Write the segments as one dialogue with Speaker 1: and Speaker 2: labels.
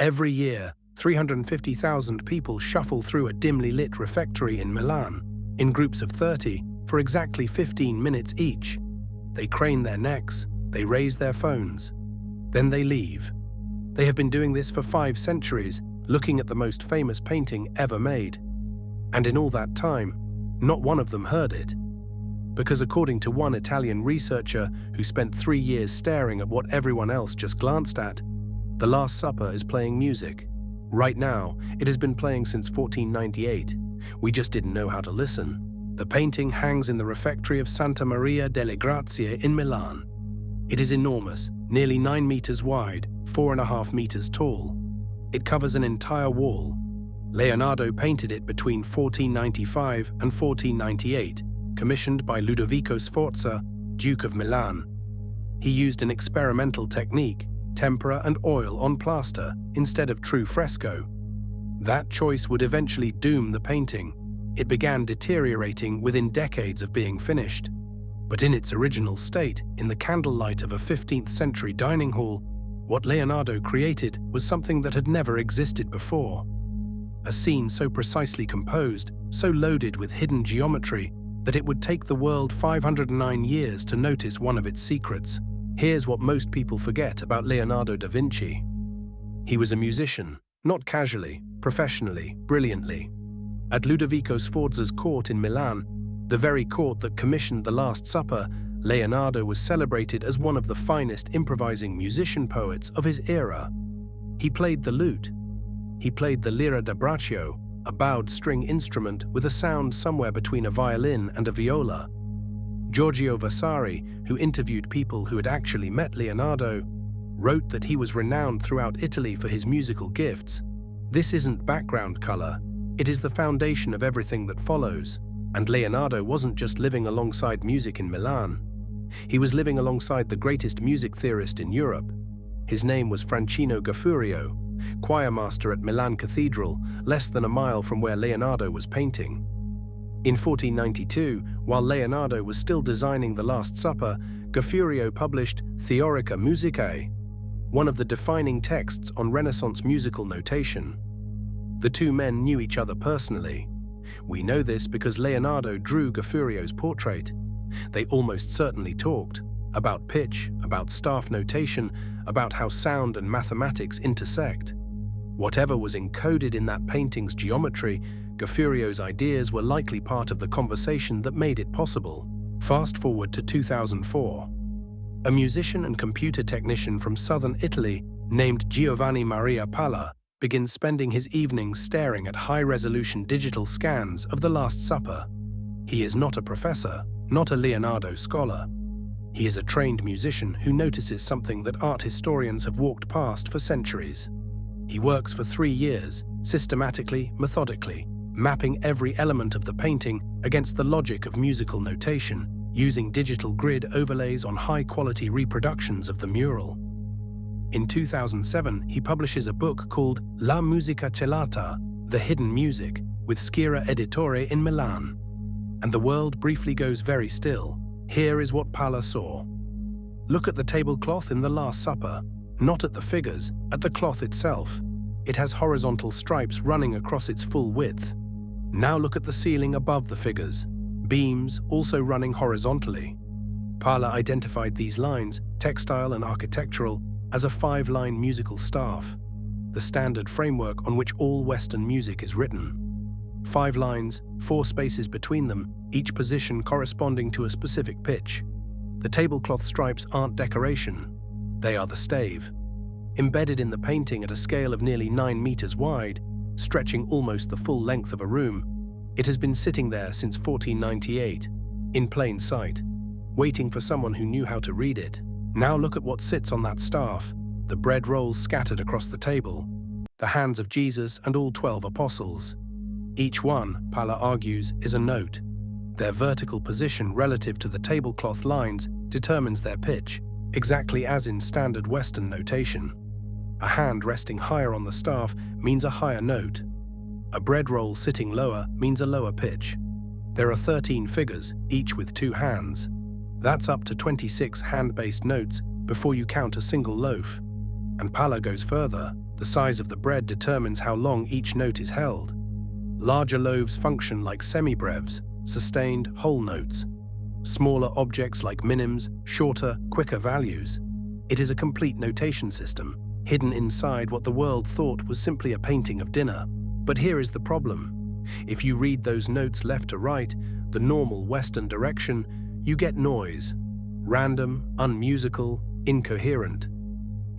Speaker 1: Every year, 350,000 people shuffle through a dimly lit refectory in Milan, in groups of 30, for exactly 15 minutes each. They crane their necks, they raise their phones. Then they leave. They have been doing this for 5 centuries, looking at the most famous painting ever made. And in all that time, not one of them heard it. Because according to one Italian researcher who spent 3 years staring at what everyone else just glanced at, The Last Supper is playing music. Right now, it has been playing since 1498. We just didn't know how to listen. The painting hangs in the refectory of Santa Maria delle Grazie in Milan. It is enormous, nearly 9 meters wide, 4.5 meters tall. It covers an entire wall. Leonardo painted it between 1495 and 1498, commissioned by Ludovico Sforza, Duke of Milan. He used an experimental technique, tempera and oil on plaster, instead of true fresco. That choice would eventually doom the painting. It began deteriorating within decades of being finished. But in its original state, in the candlelight of a 15th century dining hall, what Leonardo created was something that had never existed before. A scene so precisely composed, so loaded with hidden geometry, that it would take the world 509 years to notice one of its secrets. Here's what most people forget about Leonardo da Vinci. He was a musician, not casually, professionally, brilliantly. At Ludovico Sforza's court in Milan, the very court that commissioned The Last Supper, Leonardo was celebrated as one of the finest improvising musician poets of his era. He played the lute. He played the lira da braccio, a bowed string instrument with a sound somewhere between a violin and a viola. Giorgio Vasari, who interviewed people who had actually met Leonardo, wrote that he was renowned throughout Italy for his musical gifts. This isn't background color. It is the foundation of everything that follows. And Leonardo wasn't just living alongside music in Milan. He was living alongside the greatest music theorist in Europe. His name was Francino Gaffurio, choirmaster at Milan Cathedral, less than a mile from where Leonardo was painting. In 1492, while Leonardo was still designing The Last Supper, Gaffurio published Theorica Musicae, one of the defining texts on Renaissance musical notation. The two men knew each other personally. We know this because Leonardo drew Gaffurio's portrait. They almost certainly talked about pitch, about staff notation, about how sound and mathematics intersect. Whatever was encoded in that painting's geometry, Gaffurio's ideas were likely part of the conversation that made it possible. Fast forward to 2004. A musician and computer technician from southern Italy named Giovanni Maria Pala begins spending his evenings staring at high-resolution digital scans of The Last Supper. He is not a professor, not a Leonardo scholar. He is a trained musician who notices something that art historians have walked past for centuries. He works for 3 years, systematically, methodically, mapping every element of the painting against the logic of musical notation, using digital grid overlays on high-quality reproductions of the mural. In 2007, he publishes a book called La Musica Celata, The Hidden Music, with Schiera Editore in Milan. And the world briefly goes very still. Here is what Pala saw. Look at the tablecloth in The Last Supper, not at the figures, at the cloth itself. It has horizontal stripes running across its full width. Now look at the ceiling above the figures, beams also running horizontally. Pala identified these lines, textile and architectural, as a 5-line musical staff, the standard framework on which all Western music is written. 5 lines, 4 spaces between them, each position corresponding to a specific pitch. The tablecloth stripes aren't decoration, they are the stave. Embedded in the painting at a scale of nearly 9 meters wide, stretching almost the full length of a room, it has been sitting there since 1498, in plain sight, waiting for someone who knew how to read it. Now look at what sits on that staff, the bread rolls scattered across the table, the hands of Jesus and all 12 apostles. Each one, Pala argues, is a note. Their vertical position relative to the tablecloth lines determines their pitch, exactly as in standard Western notation. A hand resting higher on the staff means a higher note. A bread roll sitting lower means a lower pitch. There are 13 figures, each with 2 hands. That's up to 26 hand-based notes before you count a single loaf. And Pala goes further. The size of the bread determines how long each note is held. Larger loaves function like semibrevs, sustained whole notes. Smaller objects like minims, shorter, quicker values. It is a complete notation system, hidden inside what the world thought was simply a painting of dinner. But here is the problem. If you read those notes left to right, the normal Western direction, you get noise. Random, unmusical, incoherent.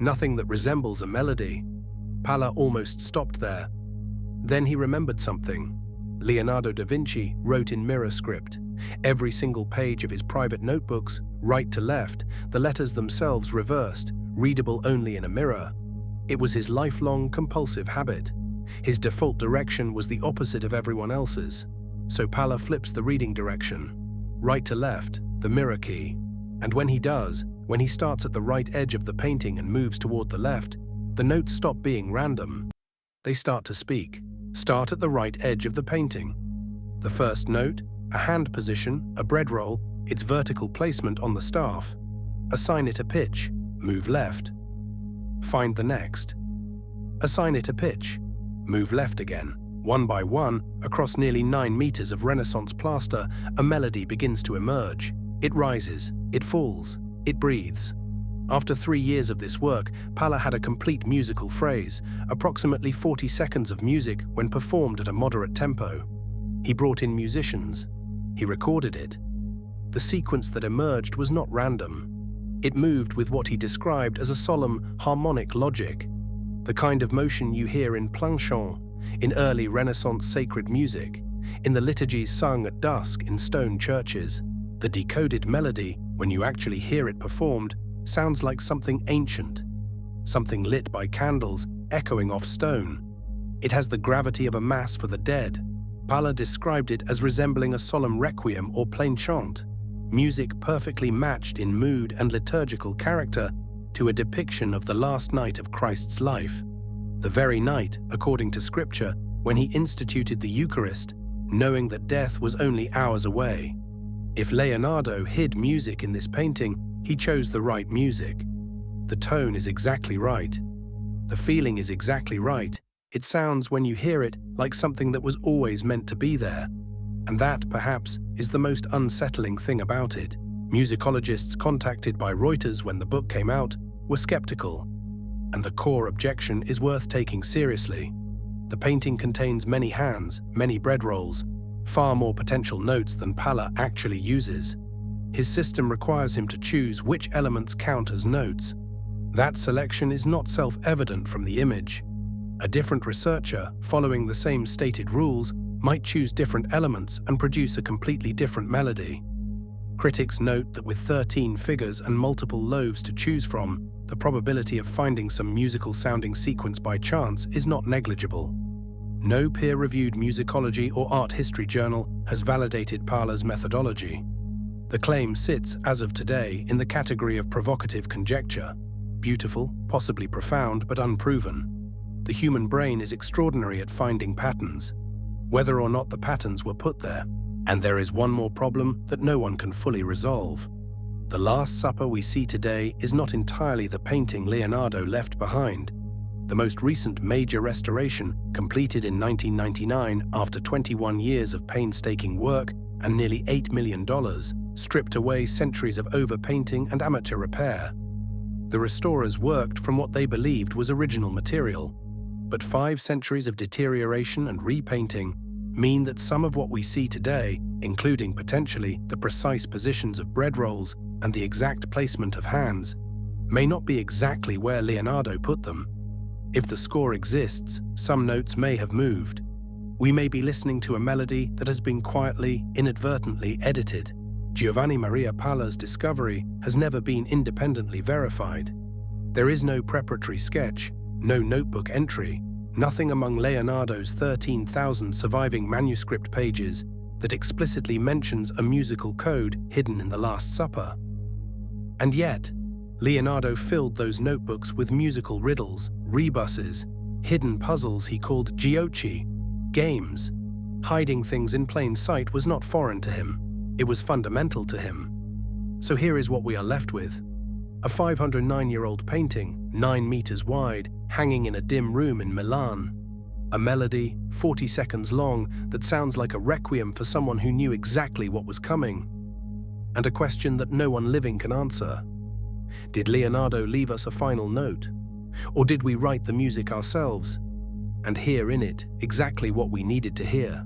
Speaker 1: Nothing that resembles a melody. Pala almost stopped there. Then he remembered something. Leonardo da Vinci wrote in mirror script. Every single page of his private notebooks, right to left, the letters themselves reversed, readable only in a mirror. It was his lifelong compulsive habit. His default direction was the opposite of everyone else's. So Pala flips the reading direction. Right to left, the mirror key. And when he does, when he starts at the right edge of the painting and moves toward the left, the notes stop being random. They start to speak. Start at the right edge of the painting. The first note, a hand position, a bread roll, its vertical placement on the staff. Assign it a pitch, move left. Find the next. Assign it a pitch, move left again. One by one, across nearly 9 meters of Renaissance plaster, a melody begins to emerge. It rises, it falls, it breathes. After 3 years of this work, Pala had a complete musical phrase, approximately 40 seconds of music when performed at a moderate tempo. He brought in musicians. He recorded it. The sequence that emerged was not random. It moved with what he described as a solemn, harmonic logic, the kind of motion you hear in plain chant, in early Renaissance sacred music, in the liturgies sung at dusk in stone churches. The decoded melody, when you actually hear it performed, sounds like something ancient, something lit by candles echoing off stone. It has the gravity of a mass for the dead. Pala described it as resembling a solemn requiem or plain chant, music perfectly matched in mood and liturgical character to a depiction of the last night of Christ's life, the very night, according to Scripture, when he instituted the Eucharist, knowing that death was only hours away. If Leonardo hid music in this painting, he chose the right music. The tone is exactly right. The feeling is exactly right. It sounds, when you hear it, like something that was always meant to be there. And that, perhaps, is the most unsettling thing about it. Musicologists contacted by Reuters when the book came out were skeptical. And the core objection is worth taking seriously. The painting contains many hands, many bread rolls, far more potential notes than Pala actually uses. His system requires him to choose which elements count as notes. That selection is not self-evident from the image. A different researcher, following the same stated rules, might choose different elements and produce a completely different melody. Critics note that with 13 figures and multiple loaves to choose from, the probability of finding some musical-sounding sequence by chance is not negligible. No peer-reviewed musicology or art history journal has validated Pala's methodology. The claim sits, as of today, in the category of provocative conjecture. Beautiful, possibly profound, but unproven. The human brain is extraordinary at finding patterns, whether or not the patterns were put there. And there is one more problem that no one can fully resolve. The Last Supper we see today is not entirely the painting Leonardo left behind. The most recent major restoration, completed in 1999 after 21 years of painstaking work and nearly $8 million, stripped away centuries of overpainting and amateur repair. The restorers worked from what they believed was original material, but 5 centuries of deterioration and repainting mean that some of what we see today, including potentially the precise positions of bread rolls and the exact placement of hands, may not be exactly where Leonardo put them. If the score exists, some notes may have moved. We may be listening to a melody that has been quietly, inadvertently edited. Giovanni Maria Pala's discovery has never been independently verified. There is no preparatory sketch, no notebook entry, nothing among Leonardo's 13,000 surviving manuscript pages that explicitly mentions a musical code hidden in the Last Supper. And yet, Leonardo filled those notebooks with musical riddles, rebuses, hidden puzzles he called giochi, games. Hiding things in plain sight was not foreign to him. It was fundamental to him. So here is what we are left with. A 509-year-old painting, 9 meters wide, hanging in a dim room in Milan. A melody, 40 seconds long, that sounds like a requiem for someone who knew exactly what was coming. And a question that no one living can answer. Did Leonardo leave us a final note? Or did we write the music ourselves and hear in it exactly what we needed to hear?